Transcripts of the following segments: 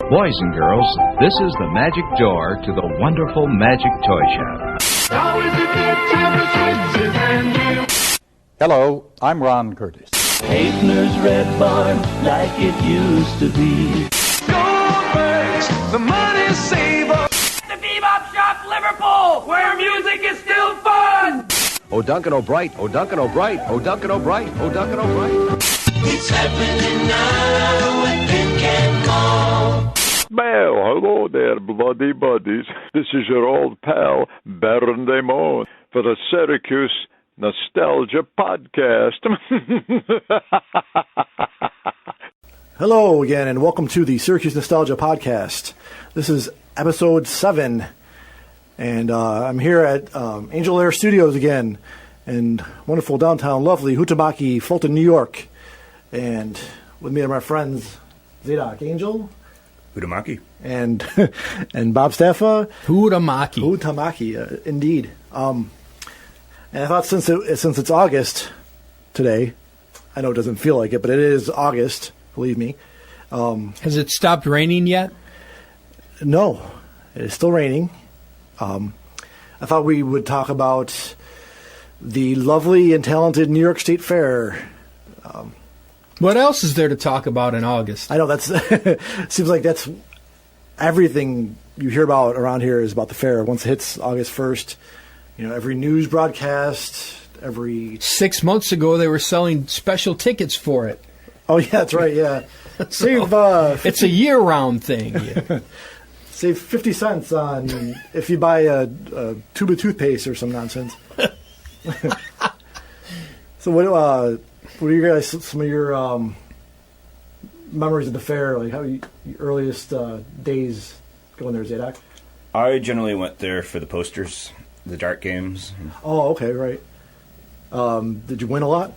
Boys and girls, this is the magic door to the wonderful magic toy shop. Hello, I'm Ron Curtis. Hafner's Red Barn, like it used to be. Goldberg's, the money saver. The Bebop Shop, Liverpool, where music is still fun. Oh, Duncan O'Bright, oh, Duncan O'Bright, oh, Duncan O'Bright, oh, Duncan O'Bright. It's happening now at Pin Can Call. Well, hello there, bloody buddies. This is your old pal, Baron Damon, for the Syracuse Nostalgia Podcast. Hello again, and welcome to the Syracuse Nostalgia Podcast. This is episode 7, and I'm here at Angel Air Studios again in wonderful downtown, lovely Hutamaki, Fulton, New York. And with me are my friends Zadoc Angell, Hutamaki, and Bob Staffa. Hutamaki, indeed. And I thought since it's August today, I know it doesn't feel like it, but it is August. Believe me. Has it stopped raining yet? No, it is still raining. I thought we would talk about the lovely and talented New York State Fair. What else is there to talk about in August? I know that's seems like that's everything you hear about around here is about the fair. Once it hits August 1st, every news broadcast, every 6 months ago they were selling special tickets for it. Oh yeah, that's right. Yeah, save. It's a year-round thing. Yeah. Save 50 cents on if you buy a tube of toothpaste or some nonsense. So what are you guys? Some of your memories of the fair? Like how your earliest days going there, Zadoc? I generally went there for the posters, the dart games. Oh, okay, right. Did you win a lot?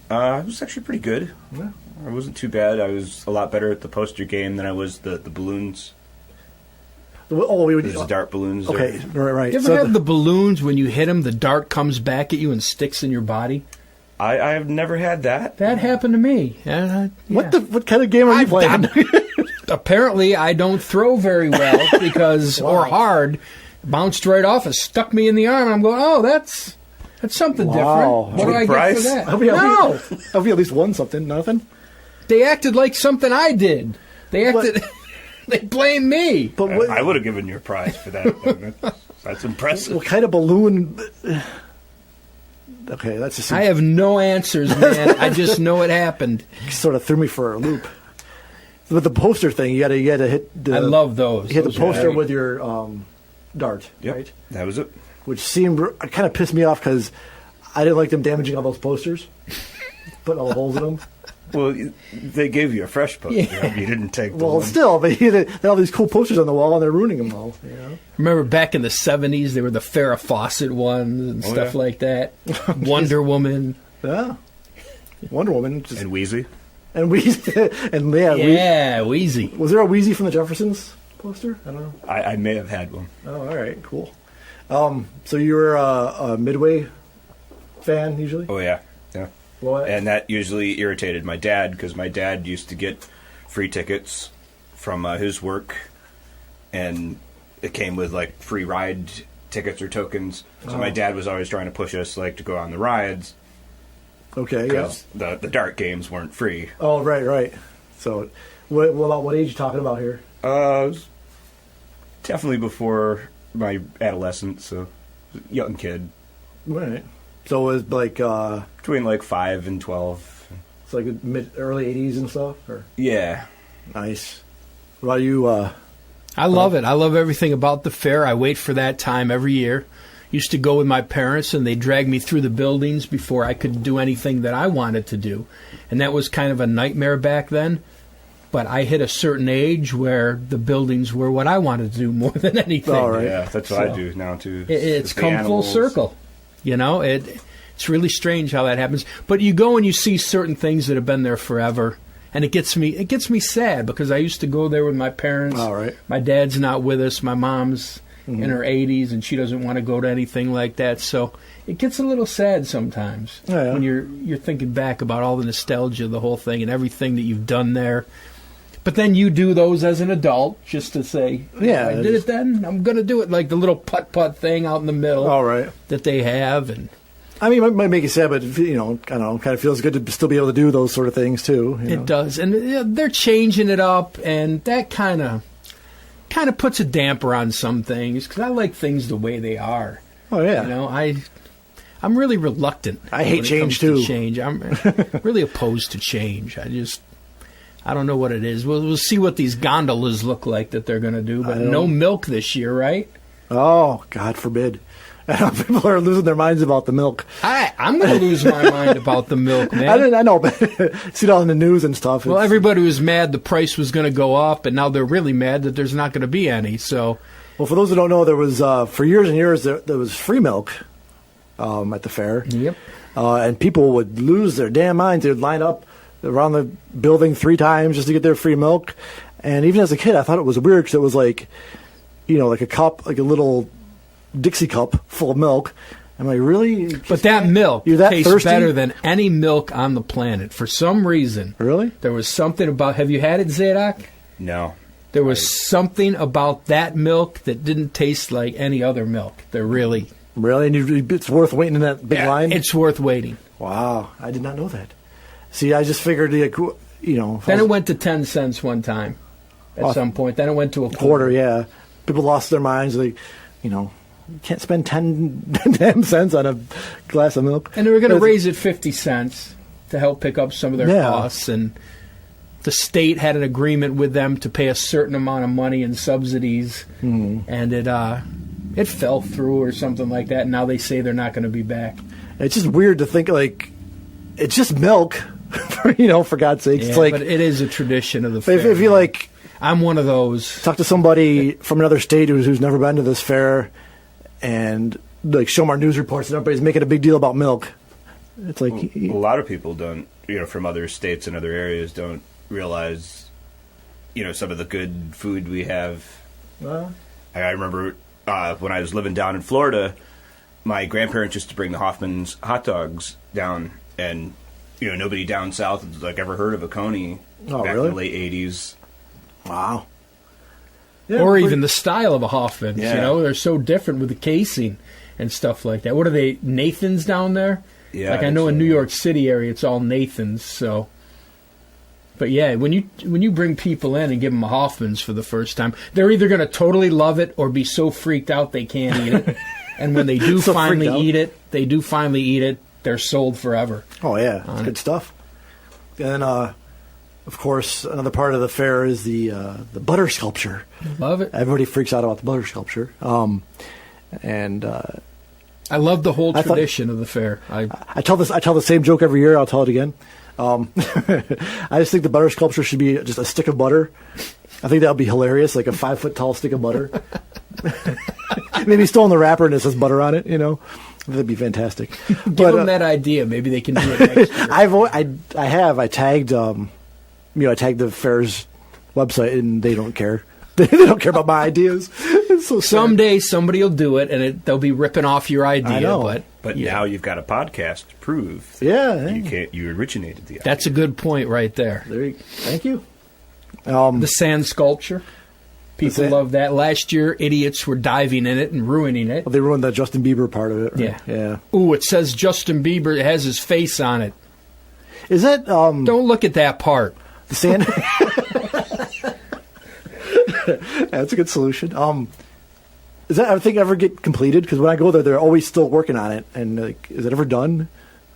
I was actually pretty good. Yeah. I wasn't too bad. I was a lot better at the poster game than I was the balloons. There's dart balloons. Okay, right. You ever have the balloons when you hit them, the dart comes back at you and sticks in your body? I have never had that. That happened to me. Yeah. What kind of game are you playing? Apparently, I don't throw very well because or hard. Bounced right off and stuck me in the arm. And I'm going, oh, that's something different. What do I get for that? Have we at least won something? Nothing? They acted like something I did. They acted. They blame me. But I would have given you a prize for that. That's impressive. What kind of balloon? Okay, that's just. I have no answers, man. I just know it happened. Sort of threw me for a loop. With the poster thing, you had to hit. I love those. You hit the poster with your dart, yep, right? That was it. Which kind of pissed me off because I didn't like them damaging all those posters, putting all the holes in them. Well, they gave you a fresh poster. Yeah. You didn't take the Well, one. Still, but they had all these cool posters on the wall, and they're ruining them all. Remember back in the 70s, they were the Farrah Fawcett ones and stuff like that. Wonder Woman. Yeah. Wonder Woman. And Wheezy. And Wheezy. And Wheezy. Was there a Wheezy from the Jeffersons poster? I don't know. I may have had one. Oh, all right. Cool. So you were a Midway fan, usually? Oh, yeah. What? And that usually irritated my dad, because my dad used to get free tickets from his work, and it came with, like, free ride tickets or tokens. So my dad was always trying to push us, like, to go on the rides. Okay, because the dart games weren't free. Oh, right. So what age are you talking about here? It was definitely before my adolescence, so young kid. Right. So it was like between like 5 and 12. It's like early 80s and stuff? Or? Yeah. Nice. What about you? I love it. I love everything about the fair. I wait for that time every year. Used to go with my parents, and they dragged me through the buildings before I could do anything that I wanted to do. And that was kind of a nightmare back then. But I hit a certain age where the buildings were what I wanted to do more than anything. Oh, right. Yeah, that's what I do now, too. It's come full circle. It's really strange how that happens. But you go and you see certain things that have been there forever, and it gets me sad because I used to go there with my parents. All right. My dad's not with us. My mom's in her 80s, and she doesn't want to go to anything like that. So it gets a little sad sometimes when you're thinking back about all the nostalgia, the whole thing, and everything that you've done there. But then you do those as an adult, just to say, Yeah, I did it then. I'm going to do it, like the little putt-putt thing out in the middle All right. that they have. And I mean, it might make you sad, but, you know, I don't know, kind of feels good to still be able to do those sort of things, too. You know? it does. And they're changing it up, and that kind of puts a damper on some things, because I like things the way they are. Oh, yeah. You know, I'm really reluctant. I hate when it change, comes to too. Change. I'm really opposed to change. I don't know what it is. We'll see what these gondolas look like that they're going to do, but no milk this year, right? Oh, God forbid. People are losing their minds about the milk. I'm going to lose my mind about the milk, man. I know, but see it all in the news and stuff. Well, everybody was mad the price was going to go up, and now they're really mad that there's not going to be any. So, well, for those who don't know, there was for years and years there was free milk at the fair. Yep. And people would lose their damn minds. They would line up around the building 3 times just to get their free milk. And even as a kid, I thought it was weird because it was like, you know, like a cup, like a little Dixie cup full of milk. I'm like, really? But that milk You're that tastes thirsty? better than any milk on the planet. For some reason. Really? There was something about... Have you had it, Zadoc? No. There was something about that milk that didn't taste like any other milk. They're really... Really? And it's worth waiting in that big line? It's worth waiting. Wow. I did not know that. See, I just figured, you know... Then it went to 10 cents one time at some point. Then it went to a quarter, yeah. People lost their minds. They, you know... You can't spend 10 damn cents on a glass of milk. And they were going to raise it 50 cents to help pick up some of their costs. And the state had an agreement with them to pay a certain amount of money in subsidies. And it fell through or something like that. And now they say they're not going to be back. It's just weird to think, like, it's just milk, for God's sake. Yeah, it's like, but it is a tradition of the fair. If you, like... I'm one of those. Talk to somebody from another state who's never been to this fair... and like show them our news reports and everybody's making a big deal about milk. It's like a lot of people don't, from other states and other areas don't realize, some of the good food we have. I remember when I was living down in Florida, my grandparents used to bring the Hoffman's hot dogs down, and nobody down south had like ever heard of a Coney back in the late 80s. Wow. Yeah, or even the style of a Hoffman's, they're so different with the casing and stuff like that. What are they, Nathan's down there? Yeah. Like I know in New York City area, it's all Nathan's. So, but yeah, when you bring people in and give them a Hoffman's for the first time, they're either going to totally love it or be so freaked out they can't eat it. And when they do finally eat it, they're sold forever. Oh yeah, it's good stuff. And of course, another part of the fair is the butter sculpture. Love it. Everybody freaks out about the butter sculpture. And I love the whole tradition of the fair. I tell the same joke every year. I'll tell it again. I just think the butter sculpture should be just a stick of butter. I think that would be hilarious, like a 5-foot tall stick of butter. Maybe still in the wrapper and it says butter on it. That'd be fantastic. Give them that idea. Maybe they can do it next year. I tagged. I tagged the fair's website, and they don't care. They don't care about my ideas. So someday somebody will do it, and they'll be ripping off your idea. I know. But now you've got a podcast to prove. You originated the idea. That's a good point right there. Thank you. The sand sculpture. People love that. Last year, idiots were diving in it and ruining it. Well, they ruined the Justin Bieber part of it. Right? Yeah. Ooh, it says Justin Bieber. It has his face on it. Is that... Don't look at that part. The sand... That's a good solution. Does that everything ever get completed? Because when I go there, they're always still working on it. And is it ever done?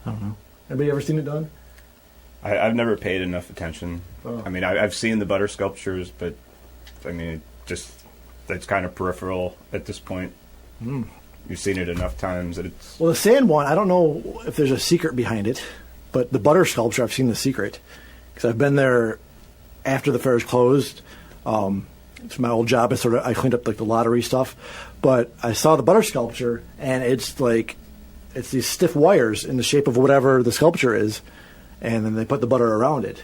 I don't know. Anybody ever seen it done? I've never paid enough attention. Oh. I mean, I've seen the butter sculptures, but I mean, it's kind of peripheral at this point. You've seen it enough times that it's... Well, the sand one, I don't know if there's a secret behind it, but the butter sculpture, I've seen the secret. Because I've been there after the fair is closed. It's my old job. I cleaned up like the lottery stuff, but I saw the butter sculpture, and it's these stiff wires in the shape of whatever the sculpture is, and then they put the butter around it.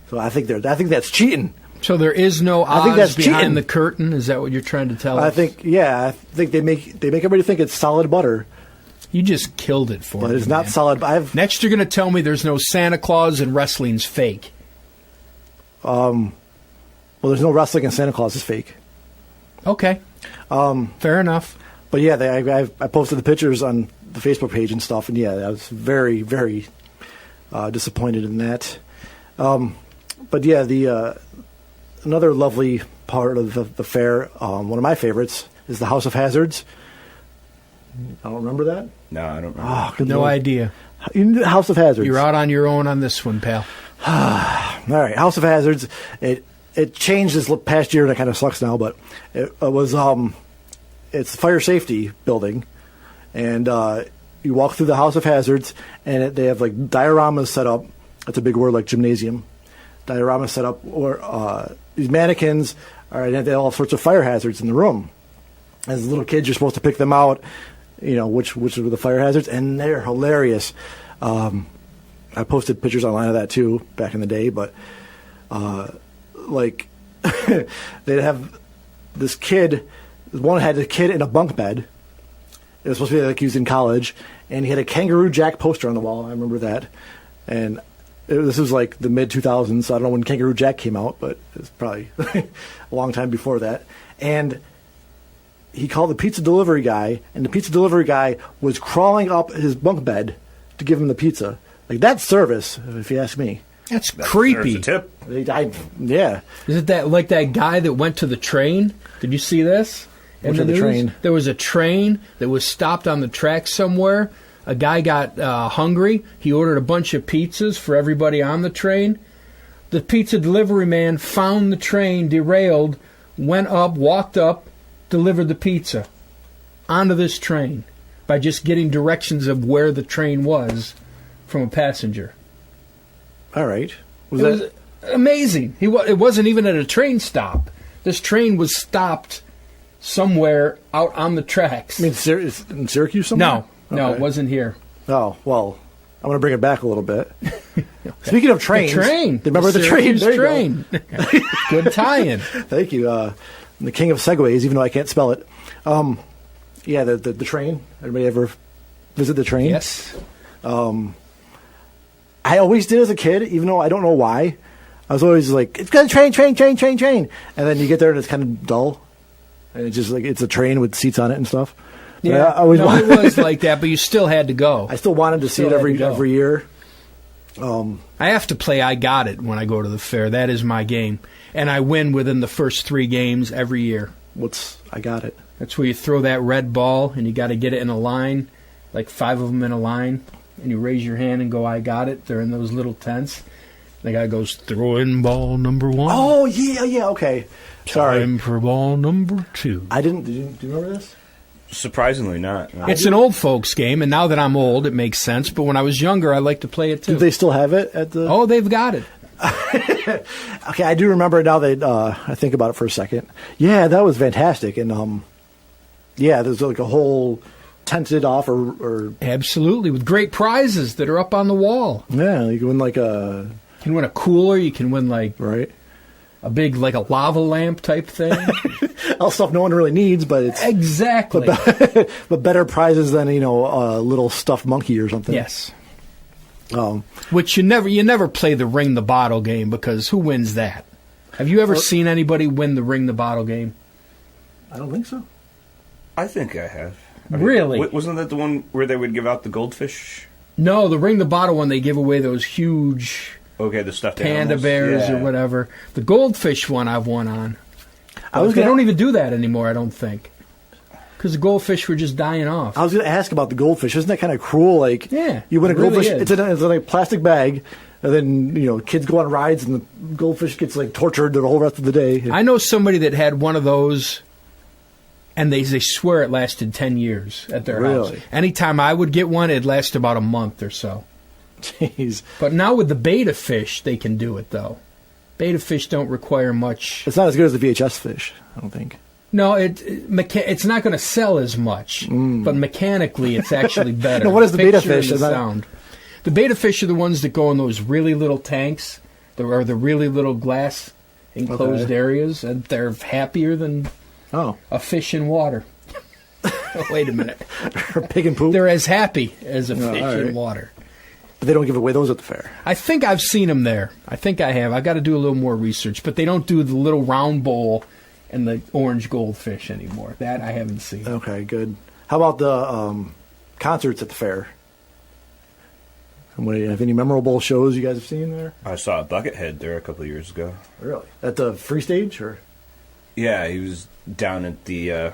So I think that's cheating. So there is no Oz I think that's behind cheating. the curtain. Is that what you're trying to tell us? I think they make everybody think it's solid butter. You just killed it for me. But it's not solid. Next, you're going to tell me there's no Santa Claus and wrestling's fake. Well, there's no wrestling, and Santa Claus is fake. Okay. Fair enough. But yeah, I posted the pictures on the Facebook page and stuff, and yeah, I was very, very disappointed in that. But yeah, the another lovely part of the fair, one of my favorites, is the House of Hazards. I don't remember that. No, I don't remember. Oh, No idea. House of Hazards. You're out on your own on this one, pal. All right, House of Hazards. It changed this past year, and it kind of sucks now. But it was it's a fire safety building, and you walk through the House of Hazards, and they have like dioramas set up. That's a big word, like gymnasium. Dioramas set up, or these mannequins are. They have all sorts of fire hazards in the room. As little kids, you're supposed to pick them out. You know which are the fire hazards, and they're hilarious. I posted pictures online of that too back in the day, but like they'd have this kid. One had a kid in a bunk bed. It was supposed to be like he was in college, and he had a Kangaroo Jack poster on the wall. I remember that, and this was like the mid 2000s. So I don't know when Kangaroo Jack came out, but it was probably a long time before that. And he called the pizza delivery guy, and the pizza delivery guy was crawling up his bunk bed to give him the pizza. Like, that's service, if you ask me. That's creepy. There's a tip. Yeah. Is it that like that guy that went to the train? Did you see this? Went to the train. There was a train that was stopped on the track somewhere. A guy got hungry. He ordered a bunch of pizzas for everybody on the train. The pizza delivery man found the train derailed, went up, walked up, delivered the pizza onto this train by just getting directions of where the train was from a passenger. All right. It was amazing. It wasn't even at a train stop. This train was stopped somewhere out on the tracks. I mean, in Syracuse somewhere? No, Okay. it wasn't here. Oh, well, I'm going to bring it back a little bit. Speaking of trains. The train. Remember the train? Syracuse There you train. Good tie-in. Thank you. I'm the king of segues, even though I can't spell it. Yeah, the train. Everybody ever visit the train? Yes. I always did as a kid, even though I don't know why. I was always like, it's got a train. And then you get there and it's kind of dull. And it's just like, it's a train with seats on it and stuff. But Yeah, it was like that, but you still had to go. I still wanted to see it every year. I have to play I Got It when I go to the fair. That is my game. And I win within the first 3 games every year. I Got It? That's where you throw that red ball, and you got to get it in a line, like 5 of them in a line, and you raise your hand and go, I got it. They're in those little tents. The guy goes, throw in ball number 1. Oh, yeah, okay. Sorry. Time for ball number 2. I didn't. Do you remember this? Surprisingly not. No. It's an old folks game, and now that I'm old, it makes sense. But when I was younger, I liked to play it too. Do they still have it at the? Oh, they've got it. Okay, I do remember now that I think about it for a second. Yeah, that was fantastic, and yeah, there's like a whole tented off or Absolutely, with great prizes that are up on the wall. Yeah, you can win like You can win a cooler. You can win like a big like a lava lamp type thing. all stuff no one really needs, but it's exactly. But better prizes than a little stuffed monkey or something. Yes. Which you never play the ring the bottle game, because who wins that? Have you ever seen anybody win the ring the bottle game? I don't think so. I think I have. Really? Wasn't that the one where they would give out the goldfish? No, the ring the bottle one, they give away those huge the stuffed panda animals. bears or whatever. The goldfish one I've won on. They don't even do that anymore, I don't think. Because the goldfish were just dying off. I was going to ask about the goldfish. Isn't that kind of cruel? Like, yeah, you win a goldfish, really it's in a plastic bag, and then kids go on rides, and the goldfish gets like tortured the whole rest of the day. I know somebody that had one of those, and they swear it lasted 10 years at their house. Anytime I would get one, it'd last about a month or so. Jeez. But now with the beta fish, they can do it, though. Beta fish don't require much. It's not as good as the VHS fish, I don't think. No, it's not going to sell as much, but mechanically it's actually better. No, what is the beta fish? The sound. The beta fish are the ones that go in those really little tanks, or the really little glass enclosed areas, and they're happier than a fish in water. Wait a minute. Pig and poop? They're as happy as a fish in water. But they don't give away those at the fair. I think I've seen them there. I think I have. I've got to do a little more research. But they don't do the little round bowl and the orange goldfish anymore. That I haven't seen. Okay, good. How about the concerts at the fair? Have any memorable shows you guys have seen there? I saw Buckethead there a couple of years ago. Really? At the free stage, or? Yeah, he was down at the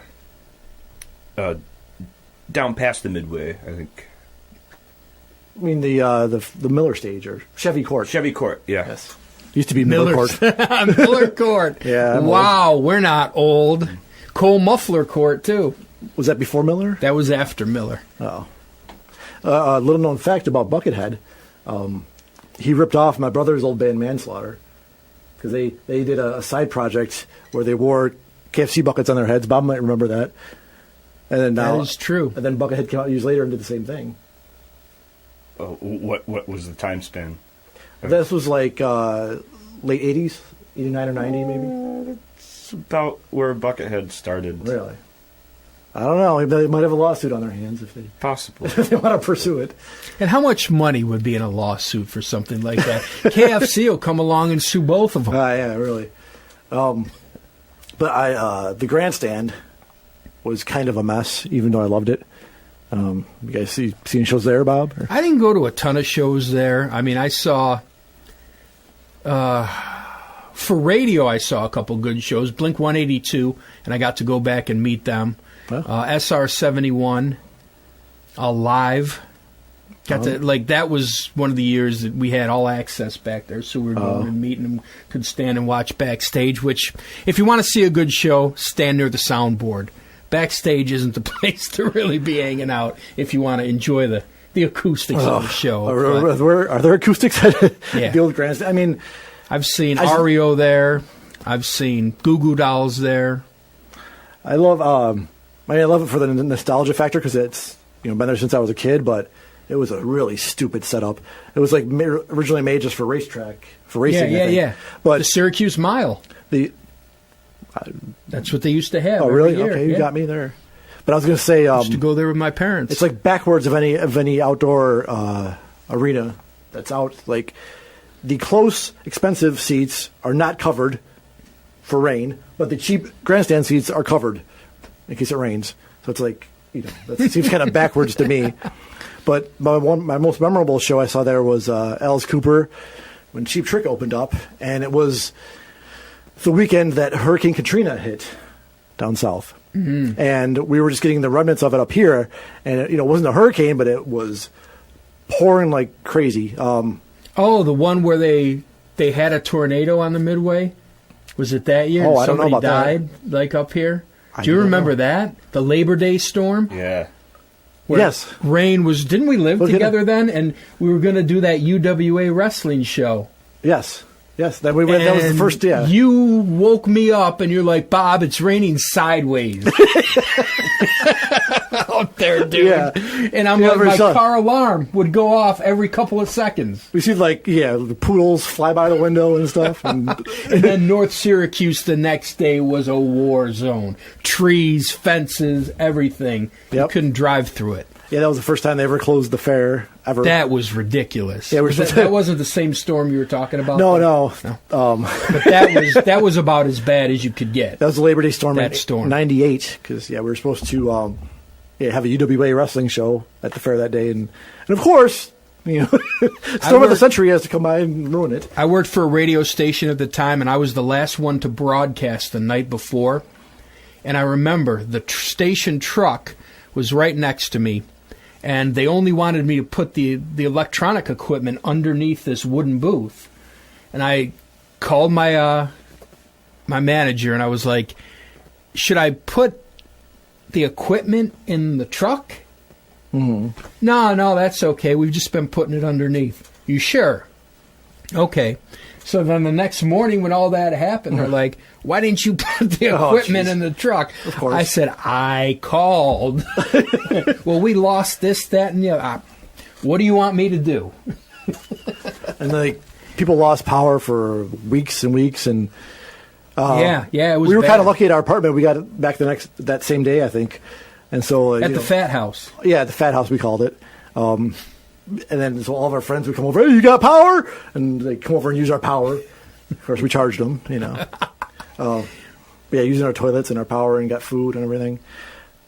down past the Midway, I think. I mean the Miller stage or Chevy Court. Chevy Court, yeah. Yes. Used to be Miller Court. Miller Court. Yeah. Wow, we're not old. Cole Muffler Court too. Was that before Miller? That was after Miller. Oh. A little known fact about Buckethead. He ripped off my brother's old band Manslaughter because they did a side project where they wore KFC buckets on their heads. Bob might remember that. And then now, that is true. And then Buckethead came out years later and did the same thing. Oh, what was the time span? This was like late 80s, 89 or 90 maybe. It's about where Buckethead started. Really? I don't know. They might have a lawsuit on their hands if they possibly if they want to pursue it. And how much money would be in a lawsuit for something like that? KFC will come along and sue both of them. Yeah, really. But the grandstand was kind of a mess, even though I loved it. You guys seen shows there, Bob? Or? I didn't go to a ton of shows there. I mean, I saw for radio. I saw a couple good shows. Blink 182, and I got to go back and meet them. SR 71 live. Got to that was one of the years that we had all access back there, so we were going and meeting them. Could stand and watch backstage. Which, if you want to see a good show, stand near the soundboard. Backstage isn't the place to really be hanging out if you want to enjoy the acoustics of the show. Are there acoustics at the old grandstand? I mean, I've seen REO there. I've seen Goo Goo Dolls there. I love it for the nostalgia factor because it's been there since I was a kid, but it was a really stupid setup. It was like originally made just for racing. Yeah. But the Syracuse Mile. That's what they used to have. Oh, really? Year. Okay, you got me there. But I was going to say, used to go there with my parents. It's like backwards of any outdoor arena that's out. Like the close, expensive seats are not covered for rain, but the cheap grandstand seats are covered in case it rains. So it's like that seems kind of backwards to me. But my most memorable show I saw there was Alice Cooper when Cheap Trick opened up, and it was the weekend that Hurricane Katrina hit down south. Mm-hmm. And we were just getting the remnants of it up here. And it wasn't a hurricane, but it was pouring like crazy. The one where they had a tornado on the Midway? Was it that year? I don't know about died, that. Like up here? Do you remember that? The Labor Day storm? Yeah. Yes. Rain was... Didn't we live together then? And we were going to do that UWA wrestling show. Yes. Yes, that was the first, yeah. You woke me up and you're like, Bob, it's raining sideways. Out there, dude. Yeah. And I'm like, my car alarm would go off every couple of seconds. We see the poodles fly by the window and stuff. And then North Syracuse the next day was a war zone. Trees, fences, everything. Yep. You couldn't drive through it. Yeah, that was the first time they ever closed the fair ever. That was ridiculous. Yeah, that wasn't the same storm you were talking about? No. But that was about as bad as you could get. That was the Labor Day storm in 98, because we were supposed to have a UWA wrestling show at the fair that day. And of course, Storm of the Century has to come by and ruin it. I worked for a radio station at the time, and I was the last one to broadcast the night before. And I remember the station truck was right next to me. And they only wanted me to put the electronic equipment underneath this wooden booth. And I called my manager, and I was like, should I put the equipment in the truck? Mm-hmm. No, that's okay. We've just been putting it underneath. You sure? Okay. So then the next morning when all that happened, they're like, why didn't you put the equipment in the truck? Of course. I said, I called. Well, we lost this, that, and the other. What do you want me to do? And people lost power for weeks and weeks. And it was we were bad. kind of lucky at our apartment. We got it back that same day, I think. And so at the Fat House. Yeah, at the Fat House we called it. And then so all of our friends would come over, hey, you got power? And they come over and use our power. Of course, we charged them, using our toilets and our power and got food and everything.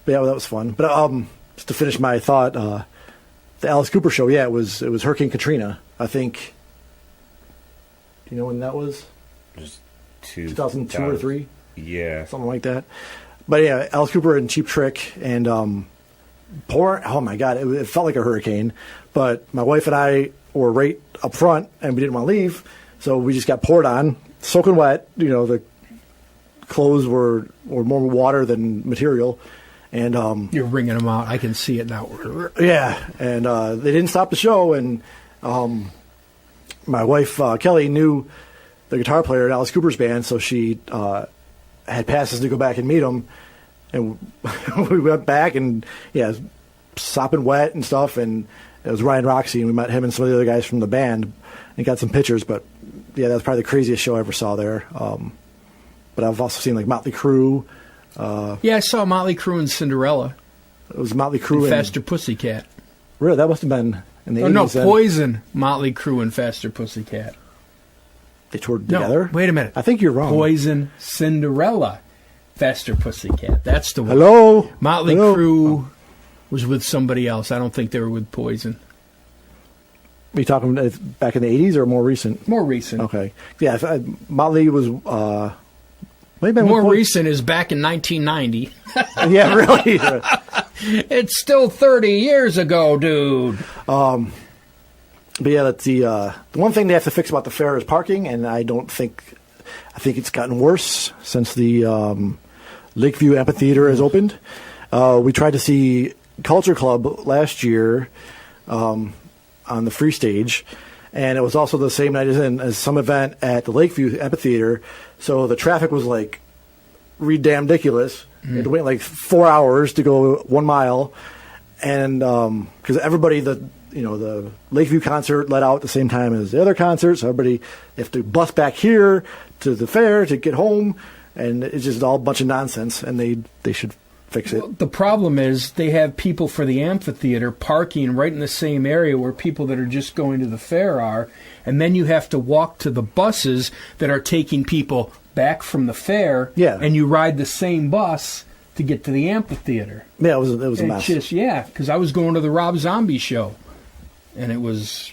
But that was fun. But just to finish my thought, the Alice Cooper show, it was Hurricane Katrina. I think, do you know when that was? Just 2002 or 3? Yeah. Something like that. But yeah, Alice Cooper and Cheap Trick and oh my God, it felt like a hurricane. But my wife and I were right up front and we didn't want to leave. So we just got poured on, soaking wet. The clothes were more water than material. And you're wringing them out. I can see it now. Yeah, and they didn't stop the show. And my wife, Kelly, knew the guitar player in Alice Cooper's band, so she had passes to go back and meet him. And we went back and, sopping wet and stuff. And it was Ryan Roxy, and we met him and some of the other guys from the band and got some pictures. But, that was probably the craziest show I ever saw there. But I've also seen, like, Motley Crue. I saw Motley Crue and Cinderella. It was Motley Crue and Faster Pussycat. Really? That must have been in the 80s. No, then. Poison, Motley Crue, and Faster Pussycat. They toured together? No, wait a minute. I think you're wrong. Poison, Cinderella, Faster Pussycat. That's the one. Hello? Motley Crue was with somebody else. I don't think they were with Poison. Are you talking back in the 80s or more recent? More recent. Okay. Yeah, Motley was... more recent is back in 1990. Yeah, really? It's still 30 years ago, dude. But yeah, that's the one thing they have to fix about the fair is parking, and I think it's gotten worse since the Lakeview Amphitheater has opened. We tried to see Culture Club last year on the free stage, and it was also the same night as some event at the Lakeview Amphitheater. So the traffic was like ridiculous. You had to wait like 4 hours to go 1 mile, and because everybody the Lakeview concert let out at the same time as the other concert, so everybody have to bus back here to the fair to get home, and it's just all a bunch of nonsense. And they should fix it. Well, the problem is they have people for the amphitheater parking right in the same area where people that are just going to the fair are, and then you have to walk to the buses that are taking people back from the fair, and you ride the same bus to get to the amphitheater. Yeah, it was a mess. Because I was going to the Rob Zombie show, and it was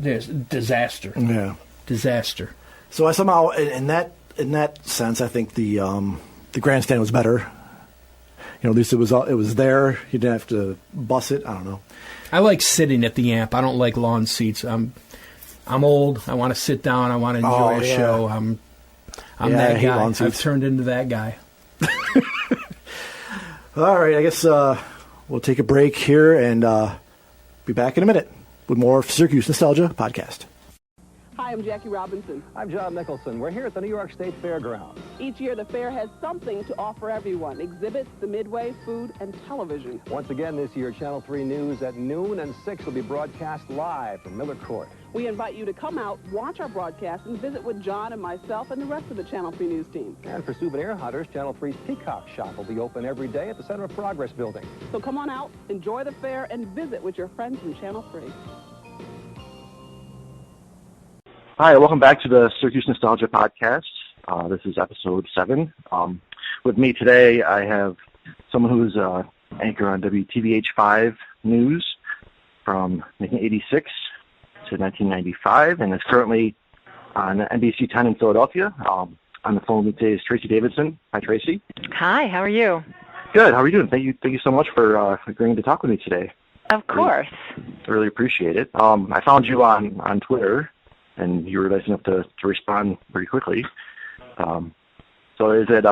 disaster. Yeah, disaster. So I somehow, in that sense, I think the grandstand was better. At least it was there. You didn't have to bus it. I don't know. I like sitting at the amp. I don't like lawn seats. I'm old. I want to sit down. I want to enjoy a show. I'm that guy. I've turned into that guy. All right. I guess we'll take a break here and be back in a minute with more Syracuse Nostalgia Podcast. Hi, I'm Jackie Robinson. I'm John Nicholson. We're here at the New York State Fairgrounds. Each year, the fair has something to offer everyone. Exhibits, the Midway, food, and television. Once again this year, Channel 3 News at noon and 6 will be broadcast live from Miller Court. We invite you to come out, watch our broadcast, and visit with John and myself and the rest of the Channel 3 News team. And for souvenir hunters, Channel 3's Peacock Shop will be open every day at the Center of Progress building. So come on out, enjoy the fair, and visit with your friends from Channel 3. Hi, welcome back to the Syracuse Nostalgia Podcast. This is episode 7. With me today, I have someone who's anchor on WTVH 5 News from 1986 to 1995, and is currently on NBC 10 in Philadelphia. On the phone with me today is Tracy Davidson. Hi, Tracy. Hi, how are you? Good. How are you doing? Thank you so much for agreeing to talk with me today. Of course. Really appreciate it. I found you on Twitter, and you were nice enough to respond pretty quickly. So is it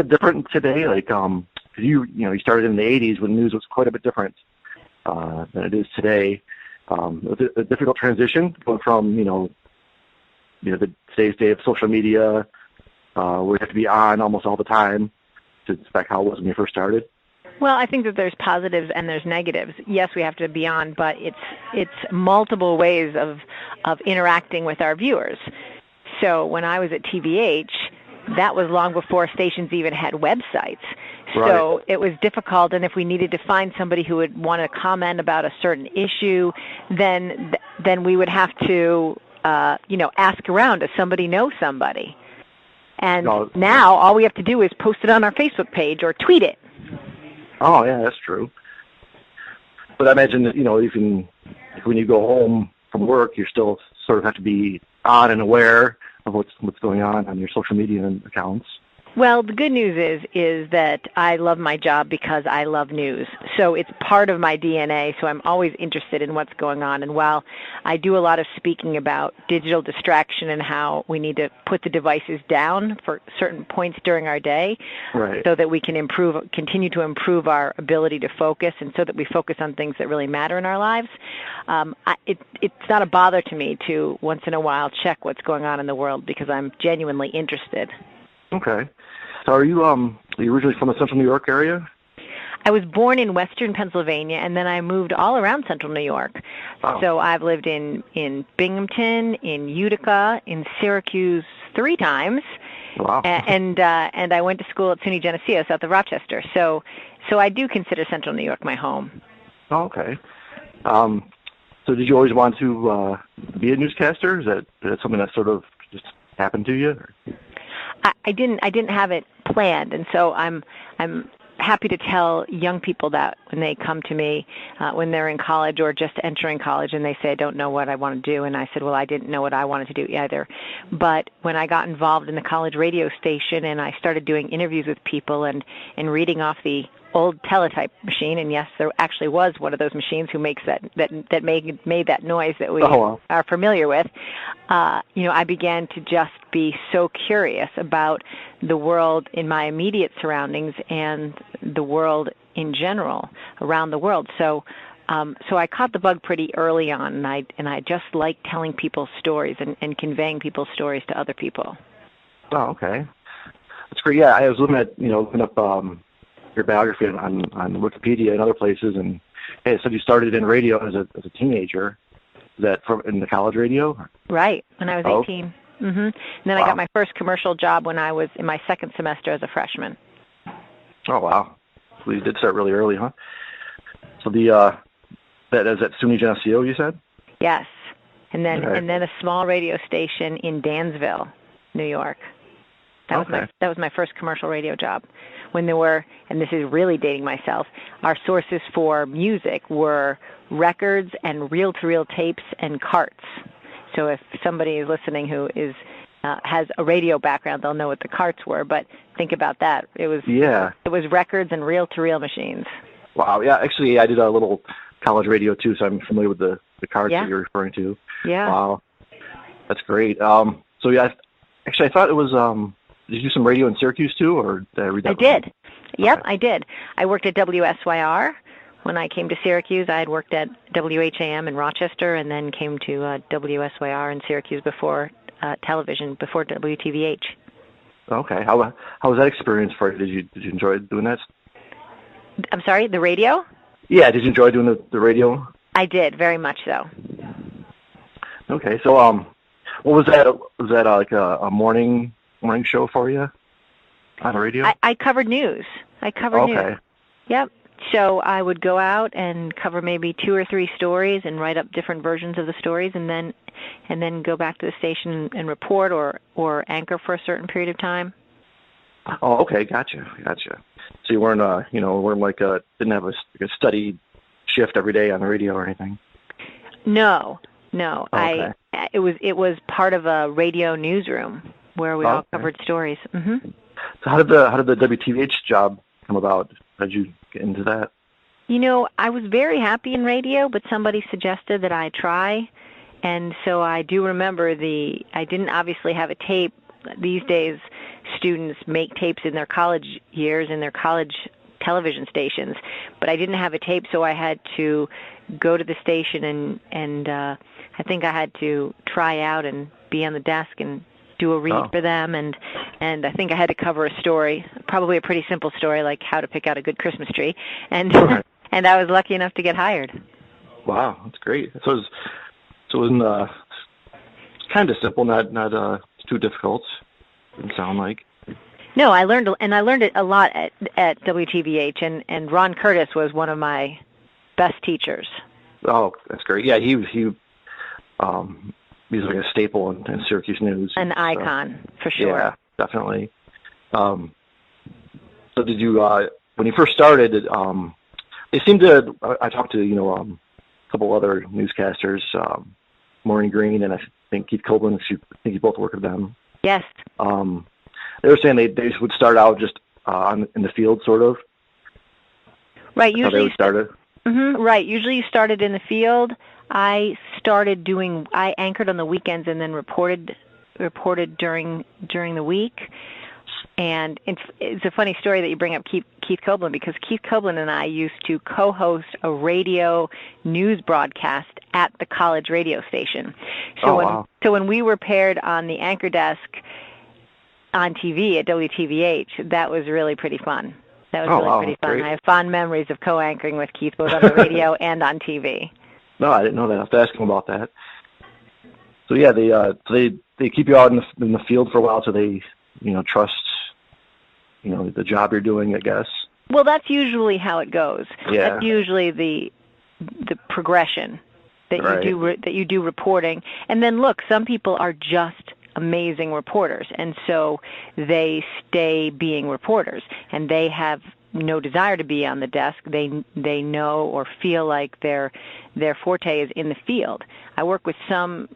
different today? Like, cause you started in the 80s when news was quite a bit different than it is today. Was it a difficult transition going from the today's day of social media, where you have to be on almost all the time, to back how it was when you first started? Well, I think that there's positives and there's negatives. Yes, we have to be on, but it's multiple ways of interacting with our viewers. So when I was at TVH, that was long before stations even had websites. Right. So it was difficult, and if we needed to find somebody who would want to comment about a certain issue, then we would have to, ask around. Does somebody know somebody? And now all we have to do is post it on our Facebook page or tweet it. Oh, yeah, that's true. But I imagine that, even when you go home from work, you still sort of have to be on and aware of what's going on your social media accounts. Well, the good news is that I love my job because I love news. So it's part of my DNA, so I'm always interested in what's going on. And while I do a lot of speaking about digital distraction and how we need to put the devices down for certain points during our day, right, so that we can continue to improve our ability to focus, and so that we focus on things that really matter in our lives, it's not a bother to me to once in a while check what's going on in the world because I'm genuinely interested. Okay. So are you originally from the Central New York area? I was born in Western Pennsylvania, and then I moved all around Central New York. Wow. So I've lived in Binghamton, in Utica, in Syracuse 3 times. Wow. And I went to school at SUNY Geneseo, south of Rochester. So I do consider Central New York my home. Oh, okay. So did you always want to be a newscaster? Is that something that sort of just happened to you? Or? I didn't have it planned, and so I'm happy to tell young people that when they come to me when they're in college or just entering college and they say I don't know what I want to do, and I said, well, I didn't know what I wanted to do either. But when I got involved in the college radio station and I started doing interviews with people and reading off the old teletype machine, and yes, there actually was one of those machines who makes that made that noise that we are familiar with. I began to just be so curious about the world in my immediate surroundings and the world in general around the world. So I caught the bug pretty early on, and I just like telling people's stories and conveying people's stories to other people. Oh, okay, that's great. Yeah, I was looking up your biography on Wikipedia and other places, and hey, it said you started in radio as a teenager. Is that in the college radio? Right, when I was 18. Mm-hmm. And then I got my first commercial job when I was in my second semester as a freshman. Oh, wow. So you did start really early, huh? So that is at SUNY Geneseo, you said? Yes, and then a small radio station in Dansville, New York. That was my first commercial radio job. When there were, and this is really dating myself, our sources for music were records and reel-to-reel tapes and carts. So if somebody is listening who has a radio background, they'll know what the carts were. But think about that. It was records and reel-to-reel machines. Wow. Yeah. Actually, I did a little college radio too, so I'm familiar with the carts that you're referring to. Yeah. Wow. That's great. So yeah, actually, I thought it was. Did you do some radio in Syracuse too, or did I read that? I did. Yep, okay. I did. I worked at WSYR. When I came to Syracuse, I had worked at WHAM in Rochester, and then came to WSYR in Syracuse before television, before WTVH. Okay. How was that experience for you? Did you enjoy doing that? I'm sorry, the radio? Yeah. Did you enjoy doing the radio? I did, very much so. Okay. So, what was that? Was that like a morning show for you on the radio? I covered news. News. Yep. So I would go out and cover maybe 2 or 3 stories and write up different versions of the stories, and then go back to the station and report or anchor for a certain period of time. Oh, okay, gotcha. So you weren't didn't have a steady shift every day on the radio or anything? No. Okay. It was part of a radio newsroom where we all covered stories. Mm-hmm. So how did the WTVH job come about? How did you get into that? I was very happy in radio, but somebody suggested that I try, and so I do remember I didn't obviously have a tape. These days, students make tapes in their college years in their college television stations, but I didn't have a tape, so I had to go to the station and I think I had to try out and be on the desk and do a read for them, and I think I had to cover a story, probably a pretty simple story like how to pick out a good Christmas tree, and and I was lucky enough to get hired. Wow, that's great. So it was kind of simple, not too difficult. Didn't sound like. No, I learned it a lot at WTVH, and Ron Curtis was one of my best teachers. Oh, that's great. Yeah, he was like a staple in Syracuse News. An icon, for sure. Yeah, definitely. So did you, when you first started, they seemed to, I talked to, a couple other newscasters, Maureen Green and I think Keith Copeland, I think you both work with them. Yes. They were saying they would start out just in the field, sort of. Right, usually you started. Right, usually you started in the field. I anchored on the weekends and then reported during the week. And it's a funny story that you bring up Keith Copeland, because Keith Copeland and I used to co-host a radio news broadcast at the college radio station. So when we were paired on the anchor desk on TV at WTVH, that was really pretty fun. That was pretty fun. Great. I have fond memories of co-anchoring with Keith both on the radio and on TV. No, I didn't know that. I have to ask him about that. So yeah, they keep you out in the field for a while, so they trust the job you're doing, I guess. Well, that's usually how it goes. Yeah. That's usually the progression that you do reporting. And then look, some people are just amazing reporters, and so they stay being reporters, and they have no desire to be on the desk. They know or feel like their forte is in the field. I work with some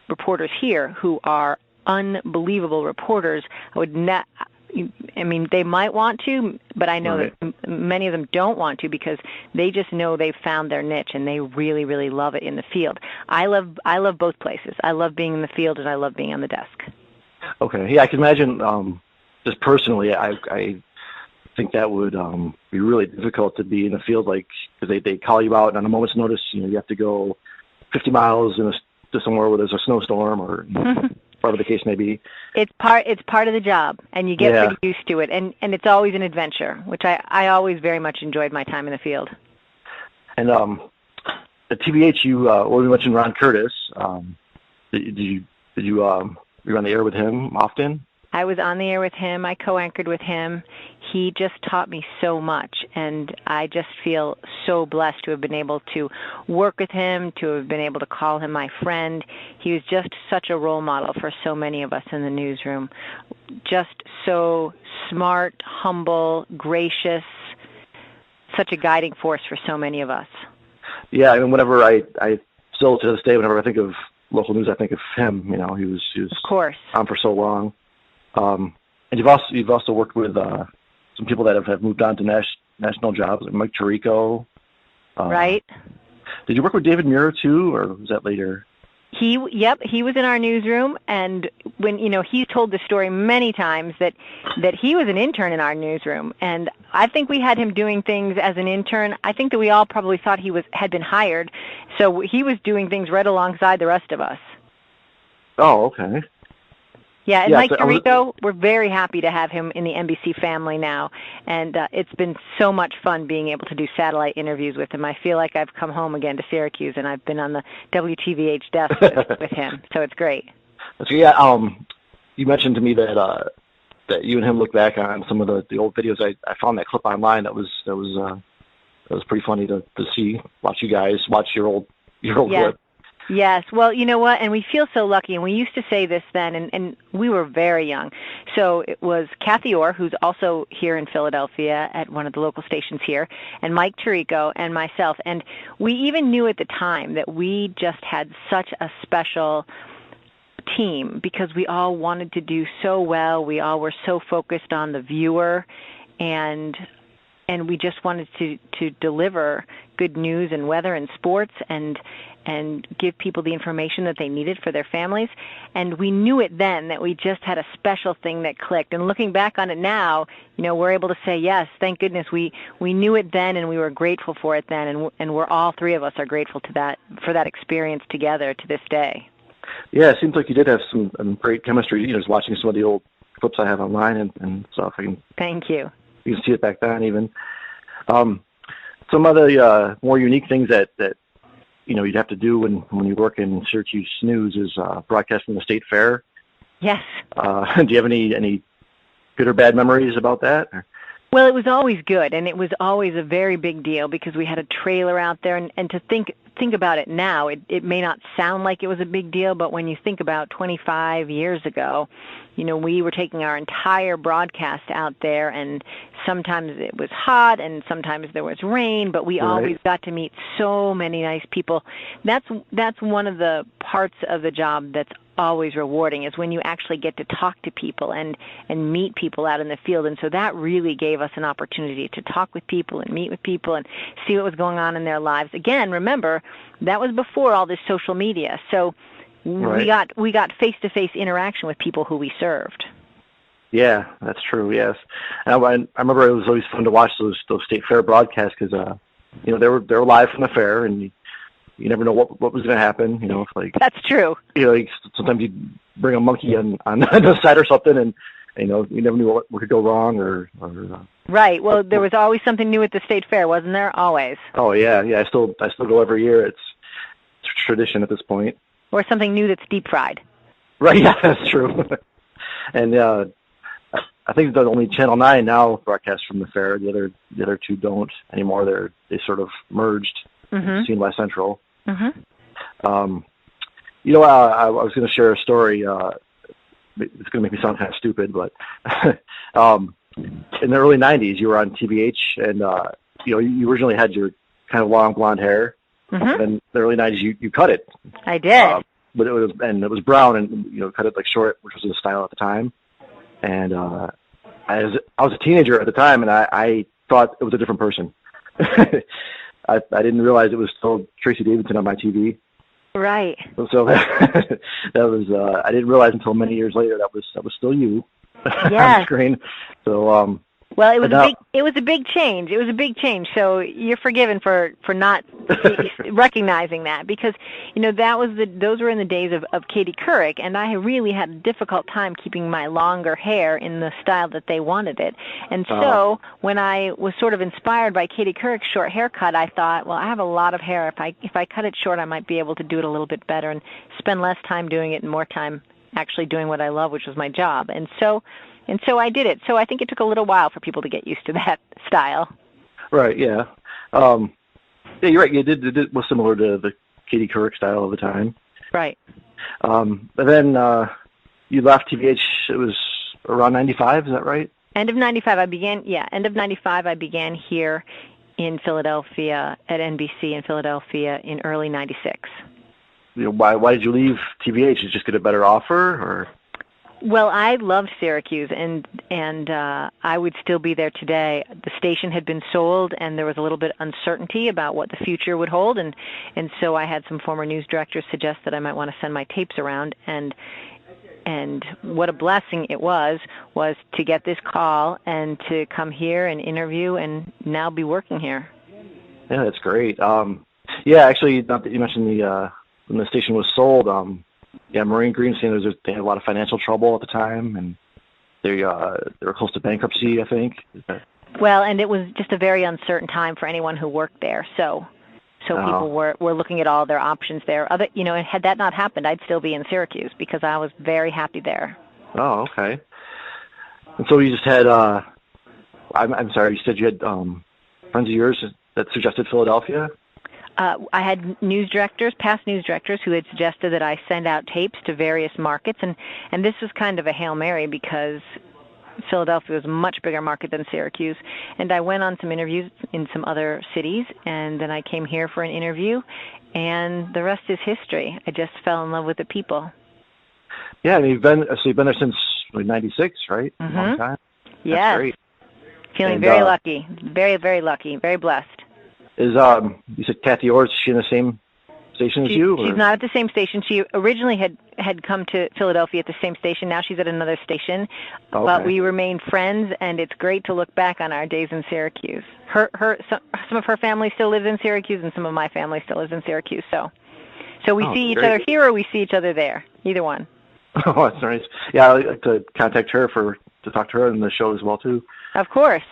reporters here who are unbelievable reporters. They might want to, but I know that many of them don't want to, because they just know they've found their niche and they really, really love it in the field. I love both places. I love being in the field and I love being on the desk. Okay. Yeah, I can imagine, just personally, I think that would be really difficult to be in the field, because they call you out on a moment's notice. You have to go 50 miles to somewhere where there's a snowstorm or whatever the case may be. It's part of the job, and you get pretty used to it, and it's always an adventure, which I always very much enjoyed my time in the field. And at TVH, you mentioned Ron Curtis. Did you were you on the air with him often? I was on the air with him. I co-anchored with him. He just taught me so much, and I just feel so blessed to have been able to work with him, to have been able to call him my friend. He was just such a role model for so many of us in the newsroom. Just so smart, humble, gracious, such a guiding force for so many of us. Yeah, I mean, whenever I still to this day, whenever I think of local news, I think of him. He was of course on for so long. And you've also worked with some people that have moved on to national jobs, like Mike Tirico. Right. Did you work with David Muir too, or was that later? He was in our newsroom, and when he told the story many times that he was an intern in our newsroom, and I think we had him doing things as an intern. I think that we all probably thought he had been hired, so he was doing things right alongside the rest of us. Oh, okay. Yeah, and Mike Tirico, we're very happy to have him in the NBC family now, and it's been so much fun being able to do satellite interviews with him. I feel like I've come home again to Syracuse, and I've been on the WTVH desk with him, so it's great. So yeah, you mentioned to me that you and him look back on some of the old videos. I found that clip online. That was pretty funny to see. Watch you guys watch your old clip. Yes. Well, you know what? And we feel so lucky. And we used to say this then, and we were very young. So it was Kathy Orr, who's also here in Philadelphia at one of the local stations here, and Mike Tirico and myself. And we even knew at the time that we just had such a special team because we all wanted to do so well. We all were so focused on the viewer, and we just wanted to deliver good news and weather and sports and give people the information that they needed for their families. And we knew it then that we just had a special thing that clicked. And looking back on it now, we're able to say, yes, thank goodness we knew it then and we were grateful for it then. And we're all three of us are grateful for that experience together to this day. Yeah, it seems like you did have some great chemistry, just watching some of the old clips I have online and stuff. Thank you. You can see it back then even. Some of the more unique things that you'd have to do when you work in Syracuse News is broadcasting the state fair. Yes. Do you have any good or bad memories about that? Well, it was always good, and it was always a very big deal because we had a trailer out there, and to think about it now, it may not sound like it was a big deal, but when you think about 25 years ago, we were taking our entire broadcast out there, and sometimes it was hot, and sometimes there was rain, but we always got to meet so many nice people. That's one of the parts of the job that's always rewarding, is when you actually get to talk to people and meet people out in the field. And so that really gave us an opportunity to talk with people and meet with people and see what was going on in their lives. Again, remember, that was before all this social media. So we got face-to-face interaction with people who we served. Yeah, that's true. Yes, and I remember it was always fun to watch those state fair broadcasts because they were live from the fair, and you never know what was going to happen. That's true. Sometimes you bring a monkey on the side or something, and you never knew what could go wrong or Right. Well, there was always something new at the state fair, wasn't there? Always. Oh yeah. I still go every year. It's tradition at this point. Or something new that's deep fried. Right. Yeah, that's true. And I think the only Channel 9 now broadcasts from the fair. The other two don't anymore. They sort of merged. Seen West Central. I was going to share a story. It's going to make me sound kind of stupid, but in the early '90s, you were on TVH, and you originally had your kind of long blonde hair. And in the early '90s, you cut it. I did. But it was brown, and cut it like short, which was the style at the time. And I was a teenager at the time, and I thought it was a different person. I didn't realize it was still Tracy Davidson on my TV. Right. So that was I didn't realize until many years later that was still you on the screen. So well, it was a big change. It was a big change. So you're forgiven for not recognizing that, because those were in the days of Katie Couric, and I really had a difficult time keeping my longer hair in the style that they wanted it. And so when I was sort of inspired by Katie Couric's short haircut, I thought, well, I have a lot of hair. If I cut it short, I might be able to do it a little bit better and spend less time doing it and more time actually doing what I love, which was my job. And so I did it. So I think it took a little while for people to get used to that style. Right, yeah. Yeah, you're right. It was similar to the Katie Couric style of the time. Right. But then you left TVH, it was around 95, is that right? End of 95, I began here in Philadelphia, at NBC in Philadelphia in early 96. Why did you leave TVH? Did you just get a better offer, or...? Well, I loved Syracuse, and I would still be there today. The station had been sold, and there was a little bit of uncertainty about what the future would hold, and so I had some former news directors suggest that I might want to send my tapes around, and what a blessing it was to get this call and to come here and interview and now be working here. Yeah, that's great. Yeah, actually, not that you mentioned when the station was sold, Maureen Greenstein, they had a lot of financial trouble at the time, and they were close to bankruptcy, I think. Well, and it was just a very uncertain time for anyone who worked there. So people were looking at all their options there. Had that not happened, I'd still be in Syracuse because I was very happy there. Oh, okay. And so you just had, I'm sorry, you said you had friends of yours that suggested Philadelphia? I had past news directors, who had suggested that I send out tapes to various markets, and this was kind of a Hail Mary because Philadelphia was a much bigger market than Syracuse, and I went on some interviews in some other cities, and then I came here for an interview, and the rest is history. I just fell in love with the people. Yeah, and you've been there since 96, right? Mm-hmm. A long time. Yes. That's great. Feeling very lucky, very, very lucky, very blessed. Is you said Kathy Orr, is she in the same station as you? She's not at the same station. She originally had come to Philadelphia at the same station. Now she's at another station. Okay. But we remain friends, and it's great to look back on our days in Syracuse. Some of her family still lives in Syracuse, and some of my family still lives in Syracuse. So we see each other here, or we see each other there. Either one. Oh, that's nice. Yeah, I'd like to contact her to talk to her on the show as well too. Of course.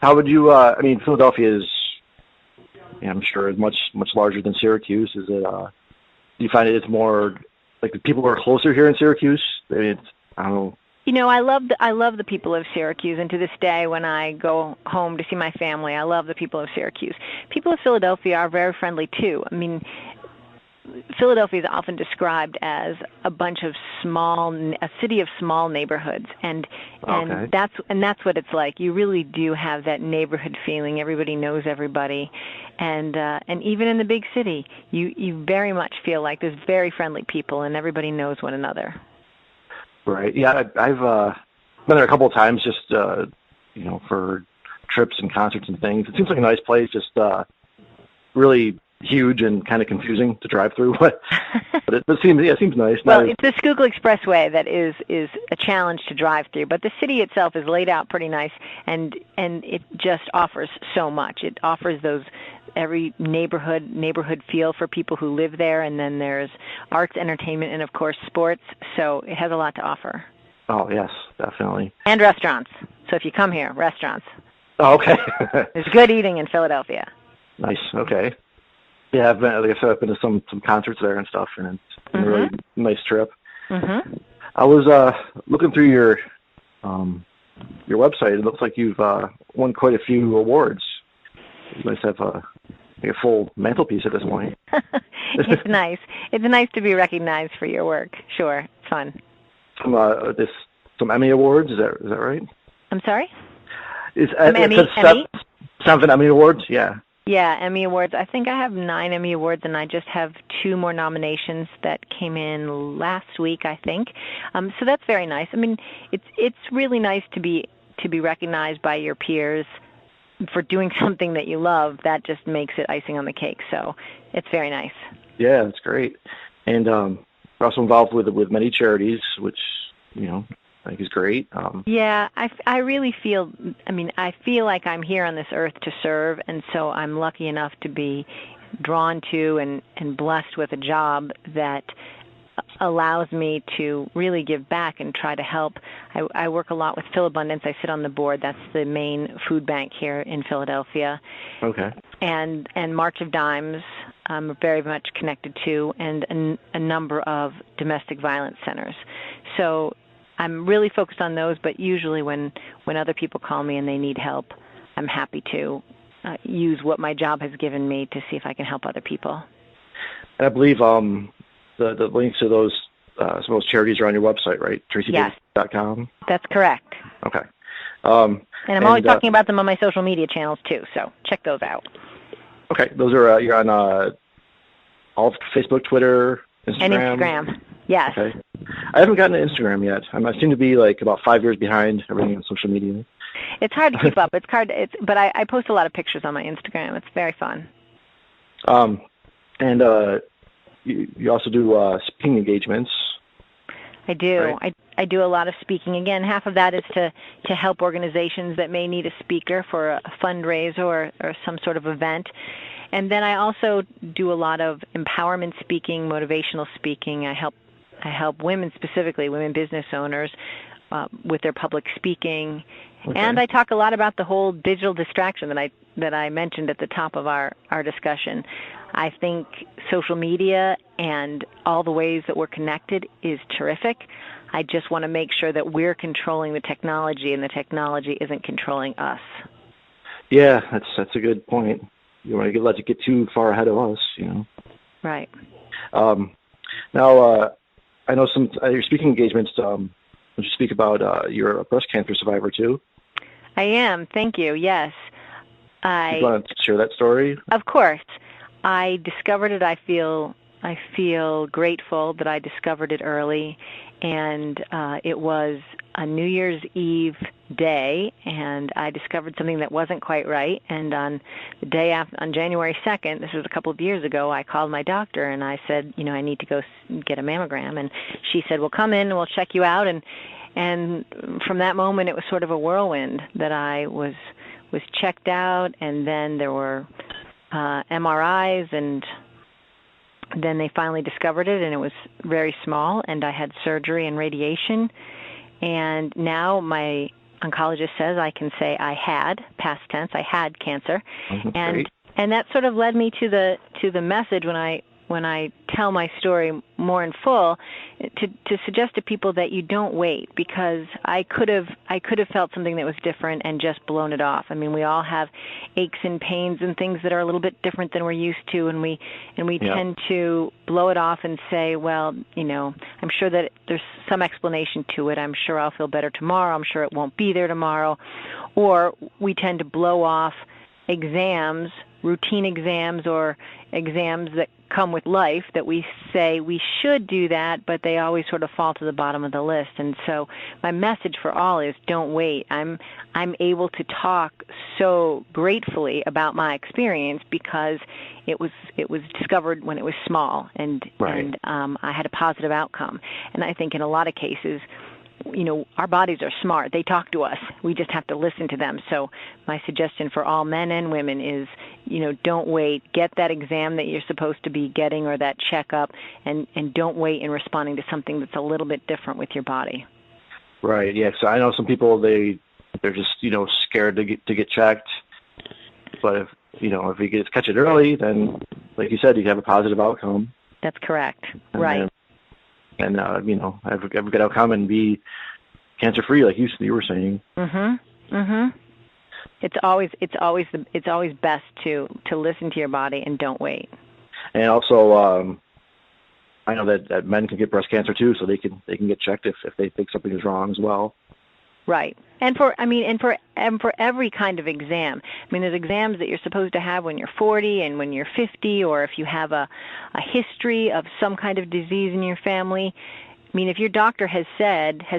How would you? Philadelphia is, I'm sure, much larger than Syracuse. Is it? Do you find it's more like the people who are closer here in Syracuse? I don't know. I love the people of Syracuse, and to this day, when I go home to see my family, I love the people of Syracuse. People of Philadelphia are very friendly too. I mean, Philadelphia is often described as a city of small neighborhoods, and that's what it's like. You really do have that neighborhood feeling. Everybody knows everybody, and even in the big city, you very much feel like there's very friendly people, and everybody knows one another. Right. Yeah, I've been there a couple of times, just for trips and concerts and things. It seems like a nice place, just really huge and kind of confusing to drive through, but it seems nice. Well, it's the Schuylkill Expressway that is a challenge to drive through, but the city itself is laid out pretty nice, and it just offers so much. It offers every neighborhood feel for people who live there, and then there's arts, entertainment, and of course sports. So it has a lot to offer. Oh yes, definitely. And restaurants. So if you come here, restaurants. Oh, okay. There's good eating in Philadelphia. Nice. Okay. Yeah, I've been to some concerts there and stuff, and it's been a really nice trip. Mm-hmm. I was looking through your website. It looks like you've won quite a few awards. You must have a full mantelpiece at this point. It's nice. It's nice to be recognized for your work. Sure, it's fun. Some Emmy Awards. Is that right? I'm sorry? Emmy? 7 Emmy Awards. Yeah. Yeah, Emmy Awards. I think I have 9 Emmy Awards, and I just have 2 more nominations that came in last week, I think. So that's very nice. I mean, it's really nice to be recognized by your peers for doing something that you love. That just makes it icing on the cake. So it's very nice. Yeah, that's great. And we're also involved with many charities, which I think is great. Yeah, I really feel. I feel like I'm here on this earth to serve, and so I'm lucky enough to be drawn to and blessed with a job that allows me to really give back and try to help. I work a lot with Philabundance. I sit on the board. That's the main food bank here in Philadelphia. Okay. And March of Dimes, I'm very much connected to, and a number of domestic violence centers. So I'm really focused on those, but usually when other people call me and they need help, I'm happy to use what my job has given me to see if I can help other people. And I believe the links to those some of those charities are on your website, right? TracyDavidson.com? That's correct. Okay. And I'm always talking about them on my social media channels too, so check those out. Okay, those are you're on all of Facebook, Twitter, Instagram? And Instagram, yes. Okay. I haven't gotten to Instagram yet. I seem to be like about 5 years behind everything on social media. It's hard to keep up. But I post a lot of pictures on my Instagram. It's very fun. And you also do speaking engagements. I do. Right? I do a lot of speaking. Again, half of that is to help organizations that may need a speaker for a fundraiser or some sort of event. And then I also do a lot of empowerment speaking, motivational speaking. I help women, specifically women business owners, with their public speaking. Okay. And I talk a lot about the whole digital distraction that I mentioned at the top of our discussion. I think social media and all the ways that we're connected is terrific. I just want to make sure that we're controlling the technology and the technology isn't controlling us. Yeah, that's a good point. You want to let it get too far ahead of us, Right. Now, I know some your speaking engagements. Would you speak about you're a breast cancer survivor too? I am. Thank you. Yes. You want to share that story? Of course. I discovered it. I feel grateful that I discovered it early, and it was a New Year's Eve day, and I discovered something that wasn't quite right. And on the day after, on January 2nd, this was a couple of years ago, I called my doctor and I said, I need to go get a mammogram. And she said, well, come in and we'll check you out. And from that moment, it was sort of a whirlwind that I was checked out, and then there were MRIs, and then they finally discovered it, and it was very small, and I had surgery and radiation. And now my oncologist says I can say I had, past tense, I had cancer. Great. And that sort of led me to the message when I tell my story more in full, to suggest to people that you don't wait, because I could have felt something that was different and just blown it off. I mean, we all have aches and pains and things that are a little bit different than we're used to, and we tend to blow it off and say, well, I'm sure that there's some explanation to it. I'm sure I'll feel better tomorrow. I'm sure it won't be there tomorrow. Or we tend to blow off exams, routine exams, or exams that come with life, that we say we should do that, but they always sort of fall to the bottom of the list. And so my message for all is don't wait. I'm able to talk so gratefully about my experience because it was discovered when it was small, and I had a positive outcome. And I think in a lot of cases, our bodies are smart. They talk to us. We just have to listen to them. So my suggestion for all men and women is, don't wait. Get that exam that you're supposed to be getting, or that checkup, and don't wait in responding to something that's a little bit different with your body. Right. Yeah. So I know some people, they're just scared to get checked. But if you catch it early, then like you said, you have a positive outcome. That's correct. Right. And have a good outcome and be cancer-free, like you were saying. It's always best to listen to your body and don't wait. And also, I know that men can get breast cancer too, so they can get checked if they think something is wrong as well. Right. And for every kind of exam. I mean, there's exams that you're supposed to have when you're 40 and when you're 50, or if you have a history of some kind of disease in your family. I mean, if your doctor has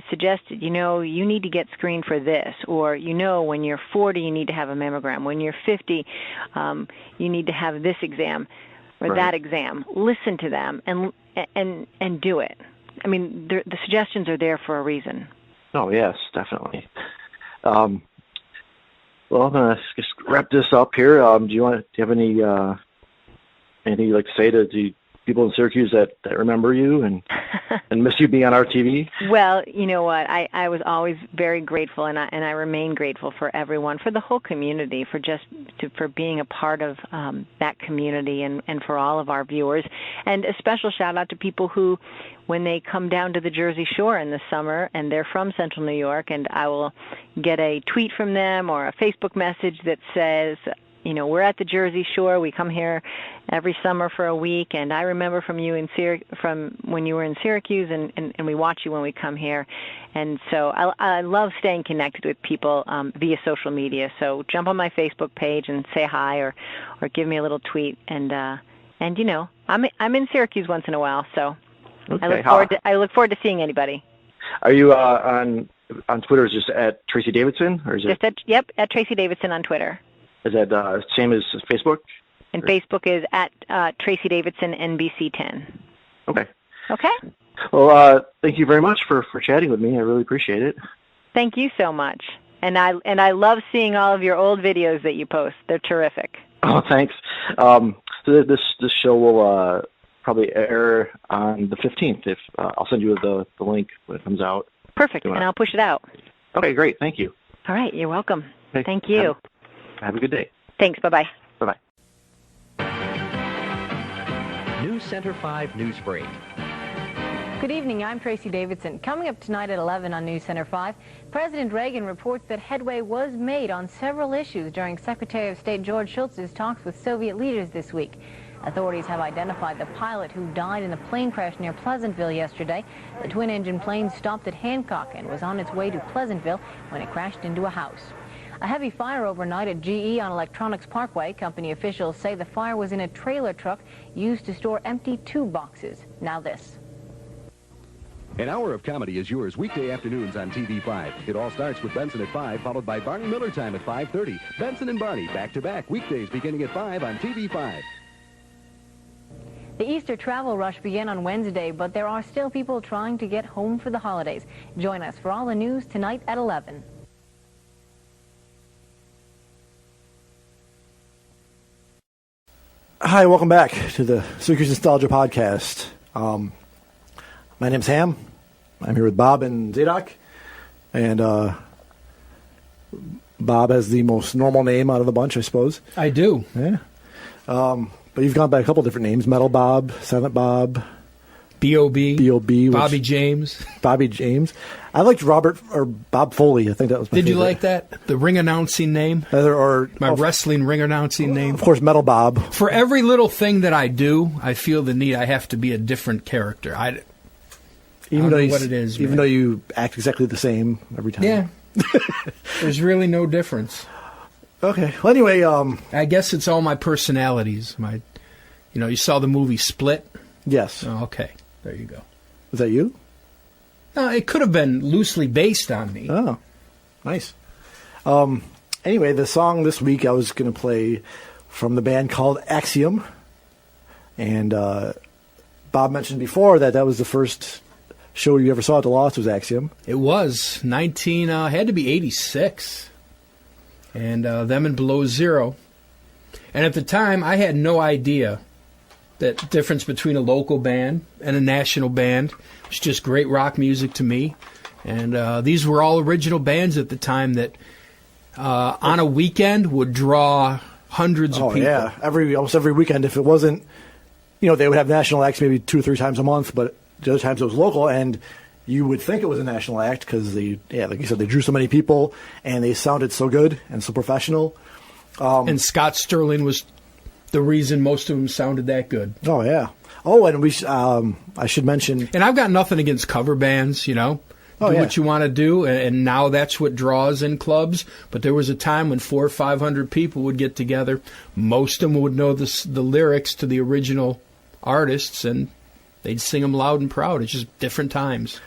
suggested, you need to get screened for this, or, when you're 40, you need to have a mammogram. When you're 50, you need to have this exam or that exam. Listen to them and do it. I mean, the suggestions are there for a reason. Oh, yes, definitely. Well, I'm going to just wrap this up here. Do you have anything you'd like to say to the people in Syracuse that remember you and miss you being on our TV? Well, you know what? I was always very grateful, and I remain grateful for everyone, for the whole community, for being a part of that community, and for all of our viewers. And a special shout out to people who, when they come down to the Jersey Shore in the summer, and they're from Central New York, and I will get a tweet from them or a Facebook message that says, we're at the Jersey Shore. We come here every summer for a week, and I remember from when you were in Syracuse, and we watch you when we come here. And so I love staying connected with people via social media. So jump on my Facebook page and say hi, or give me a little tweet. And I'm in Syracuse once in a while, so okay. I look forward to seeing anybody. Are you on Twitter? Is just at Tracy Davidson, or is it? Just at Tracy Davidson on Twitter. Is that same as Facebook? And Facebook is at Tracy Davidson NBC10. Okay. Okay. Well, thank you very much for chatting with me. I really appreciate it. Thank you so much. And I love seeing all of your old videos that you post. They're terrific. Oh, thanks. So this show will probably air on the 15th. If I'll send you the link when it comes out. Perfect, and I'll push it out. Okay, great. Thank you. All right, you're welcome. Okay. Thank you. Have a good day. Thanks. Bye-bye. Bye-bye. Newscenter 5 News Break. Good evening. I'm Tracy Davidson. Coming up tonight at 11 on Newscenter 5, President Reagan reports that headway was made on several issues during Secretary of State George Shultz's talks with Soviet leaders this week. Authorities have identified the pilot who died in a plane crash near Pleasantville yesterday. The twin-engine plane stopped at Hancock and was on its way to Pleasantville when it crashed into a house. A heavy fire overnight at GE on Electronics Parkway. Company officials say the fire was in a trailer truck used to store empty tube boxes. Now this. An hour of comedy is yours weekday afternoons on TV5. It all starts with Benson at 5, followed by Barney Miller Time at 5:30. Benson and Barney back-to-back weekdays beginning at 5 on TV5. The Easter travel rush began on Wednesday, but there are still people trying to get home for the holidays. Join us for all the news tonight at 11. Hi, welcome back to the Syracuse Nostalgia Podcast. My name's Ham. I'm here with Bob and Zadoc. And Bob has the most normal name out of the bunch, I suppose. I do. Yeah. But you've gone by a couple different names: Metal Bob, Silent Bob, B.O.B., B.O.B., Bobby James. Bobby James. I liked Bob Foley. I think that was my Did favorite. you like that? The ring announcing name? My wrestling ring announcing name? Of course, Metal Bob. For every little thing that I do, I feel the need I have to be a different character. I don't know what it is. Even though you act exactly the same every time. Yeah. There's really no difference. Okay. Well, anyway, I guess it's all my personalities. You saw the movie Split? Yes. Oh, okay. There you go. Was that you? No, it could have been loosely based on me. Oh, nice. Anyway, the song this week I was going to play from the band called Axiom. And Bob mentioned before that was the first show you ever saw at the Lost was Axiom. It was. Had to be 86. And them and Below Zero. And at the time, I had no idea that difference between a local band and a national band. It was just great rock music to me. And these were all original bands at the time that on a weekend would draw hundreds of people. Yeah, almost every weekend. If it wasn't, they would have national acts maybe 2 or 3 times a month, but the other times it was local, and you would think it was a national act because like you said, they drew so many people, and they sounded so good and so professional. And Scott Sterling was the reason most of them sounded that good. Oh, yeah. Oh, and I should mention... And I've got nothing against cover bands, do what you want to do, and now that's what draws in clubs. But there was a time when 400 or 500 people would get together. Most of them would know the lyrics to the original artists, and they'd sing them loud and proud. It's just different times.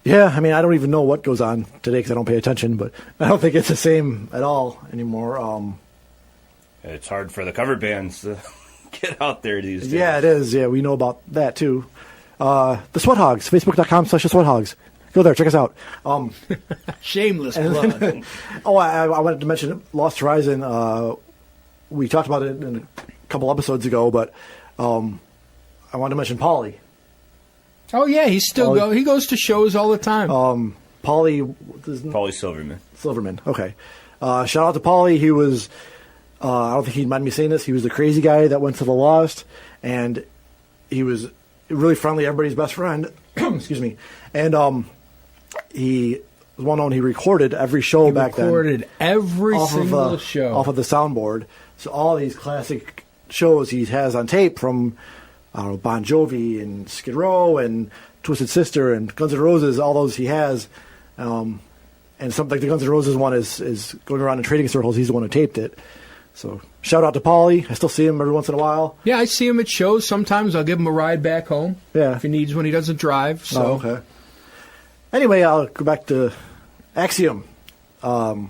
Yeah, I mean, I don't even know what goes on today because I don't pay attention, but I don't think it's the same at all anymore. It's hard for the cover bands to get out there these days. Yeah, it is. Yeah, we know about that, too. The Sweat Hogs, facebook.com/thesweathogs. Go there, check us out. Shameless plug. I wanted to mention Lost Horizon. We talked about it in a couple episodes ago, but I wanted to mention Paulie. Oh, yeah, he goes to shows all the time. Paulie Silverman. Silverman, okay. Shout out to Paulie. He was... I don't think he'd mind me saying this. He was the crazy guy that went to the Lost, and he was really friendly, everybody's best friend. Excuse me. And he was well known. He recorded every show back then. He recorded every single show off of the soundboard. So all these classic shows he has on tape from Bon Jovi and Skid Row and Twisted Sister and Guns N' Roses. All those he has. And something like the Guns N' Roses one is going around in trading circles. He's the one who taped it. So, shout out to Paulie. I still see him every once in a while. Yeah, I see him at shows. Sometimes I'll give him a ride back home. Yeah. If he needs one, he doesn't drive. So. Oh, okay. Anyway, I'll go back to Axiom. The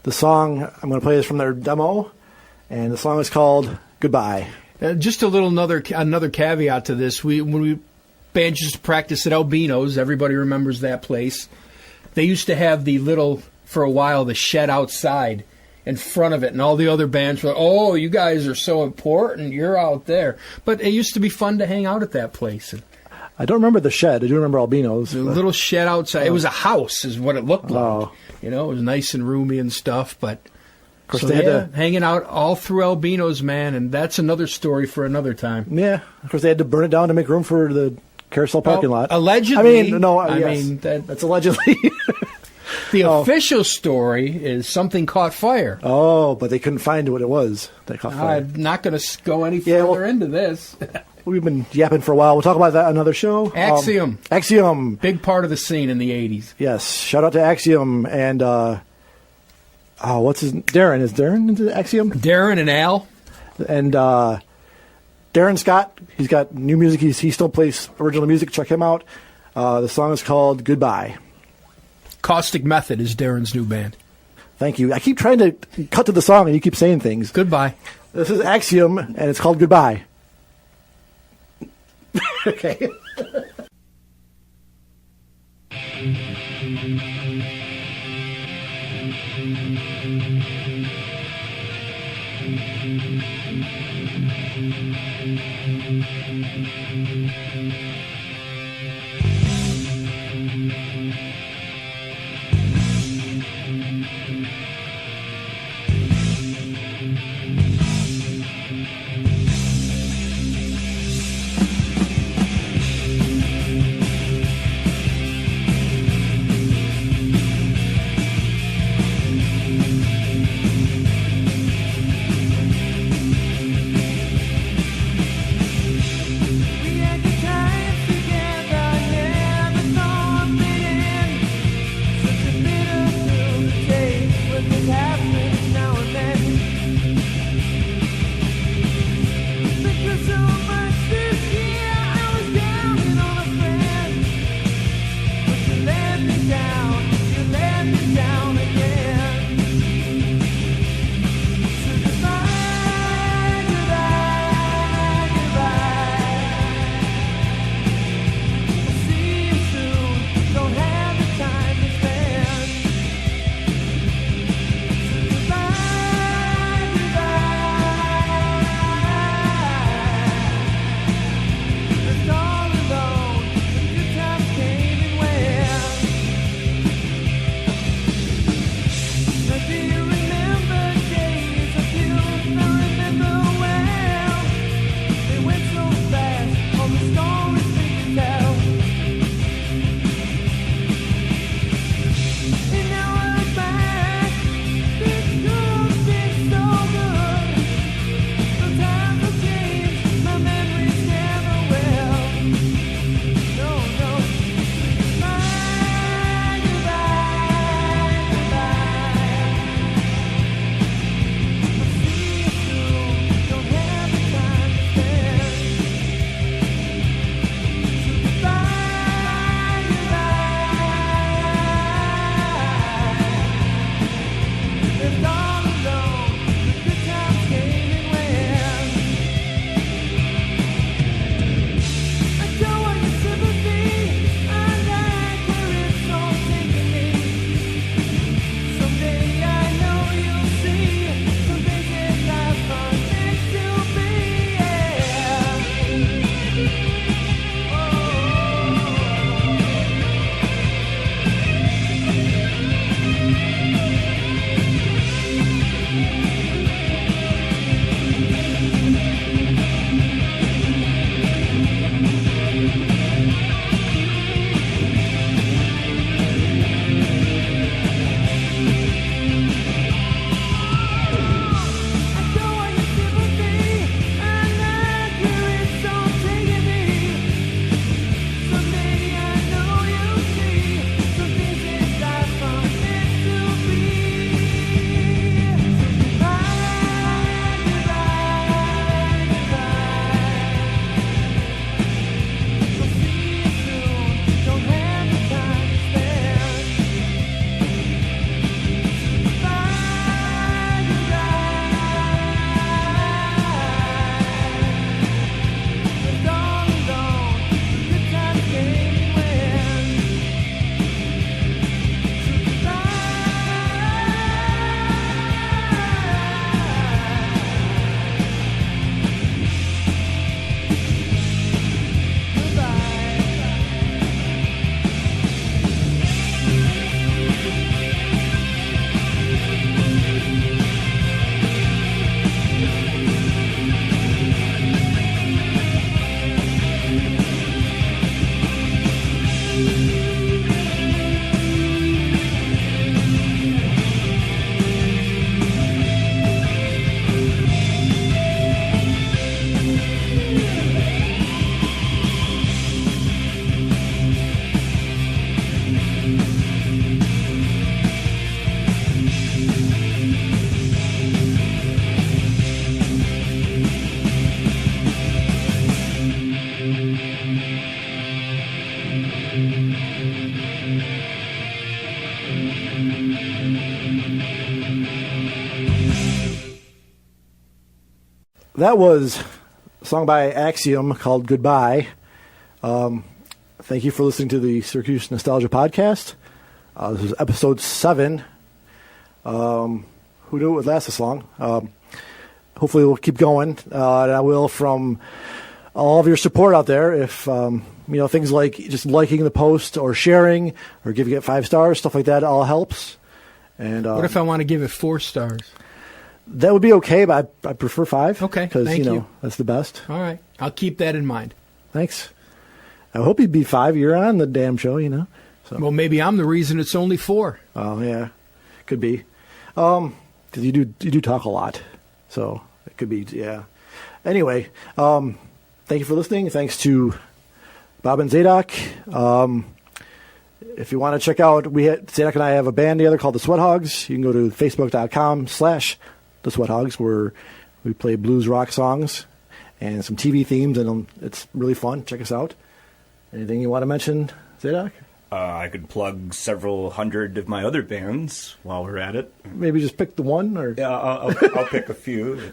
song I'm going to play is from their demo, and the song is called Goodbye. Just another caveat to this. When bands used to practice at Albino's, everybody remembers that place. They used to have for a while, the shed outside in front of it, and all the other bands were like, oh, you guys are so important, you're out there. But it used to be fun to hang out at that place. I don't remember the shed. I do remember Albino's. The little shed outside. It was a house is what it looked like. It was nice and roomy and stuff, but of course they had to, hanging out all through Albino's, man, and that's another story for another time. Yeah, of course they had to burn it down to make room for the carousel parking lot. Allegedly. That's allegedly. The official story is something caught fire. Oh, but they couldn't find what it was that caught fire. I'm not going to go any further into this. We've been yapping for a while. We'll talk about that on another show. Axiom. Axiom. Big part of the scene in the 80s. Yes. Shout out to Axiom. And, what's his... Darren. Is Darren into Axiom? Darren and Al. And Darren Scott. He's got new music. He still plays original music. Check him out. The song is called Goodbye. Caustic Method is Darren's new band. Thank you. I keep trying to cut to the song, and you keep saying things. Goodbye. This is Axiom, and it's called Goodbye. Okay. That was a song by Axiom called Goodbye. Thank you for listening to the Syracuse Nostalgia Podcast. This is episode 7. Who knew it would last this long? Hopefully we'll keep going. And I will from all of your support out there. If, things like just liking the post or sharing or giving it 5 stars, stuff like that all helps. And what if I want to give it 4 stars? That would be okay, but I prefer 5. Okay, because thank you. That's the best. All right, I'll keep that in mind. Thanks. I hope you'd be 5. You're on the damn show, So. Well, maybe I'm the reason it's only 4. Oh yeah, could be. Because you do talk a lot, so it could be. Yeah. Anyway, thank you for listening. Thanks to Bob and Zadoc. If you want to check out, Zadoc and I have a band together called the Sweat Hogs. You can go to facebook.com/the Sweat Hogs, where we play blues rock songs and some TV themes, and it's really fun. Check us out. Anything you want to mention, Zadoc? I could plug several hundred of my other bands while we're at it. Maybe just pick the one, or yeah, I'll pick a few.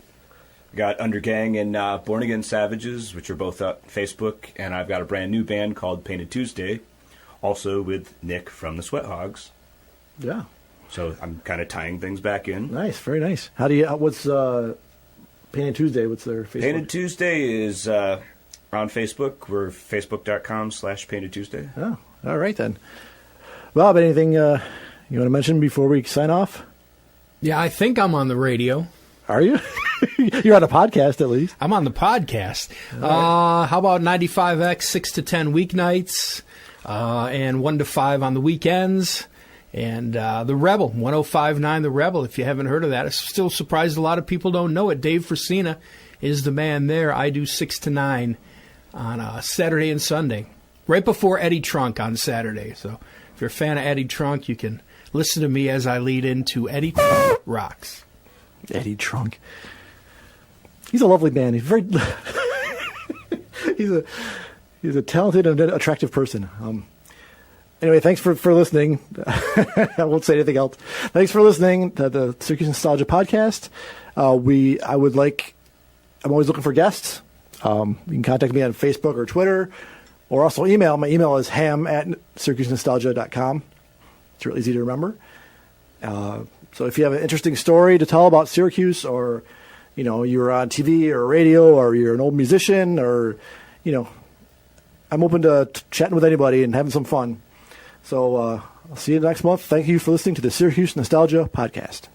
Got Undergang and Born Again Savages, which are both on Facebook, and I've got a brand new band called Painted Tuesday, also with Nick from the Sweat Hogs. Yeah. So I'm kind of tying things back in. Nice, very nice. How do you? What's Painted Tuesday? What's their Facebook? Painted Tuesday is on Facebook. We're facebook.com/Painted Tuesday. Oh, all right then. Bob, anything you want to mention before we sign off? Yeah, I think I'm on the radio. Are you? You're on a podcast, at least. I'm on the podcast. Right. How about 95X 6 to 10 weeknights, and 1 to 5 on the weekends, and the Rebel 105.9 The Rebel. If you haven't heard of that, I'm still surprised a lot of people don't know it. Dave Frasina is the man there. I do 6 to 9 on Saturday and Sunday, right before Eddie Trunk on Saturday. So if you're a fan of Eddie Trunk, you can listen to me as I lead into Eddie Trunk Rocks. Eddie Trunk. He's a lovely man. He's very. he's a talented and attractive person. Anyway, thanks for listening. I won't say anything else. Thanks for listening to the Syracuse Nostalgia Podcast. I'm always looking for guests. You can contact me on Facebook or Twitter, or also email. My email is ham@syracusenostalgia.com. It's real easy to remember. So if you have an interesting story to tell about Syracuse, or you're on TV or radio, or you're an old musician, or I'm open to chatting with anybody and having some fun. So I'll see you next month. Thank you for listening to the Syracuse Nostalgia Podcast.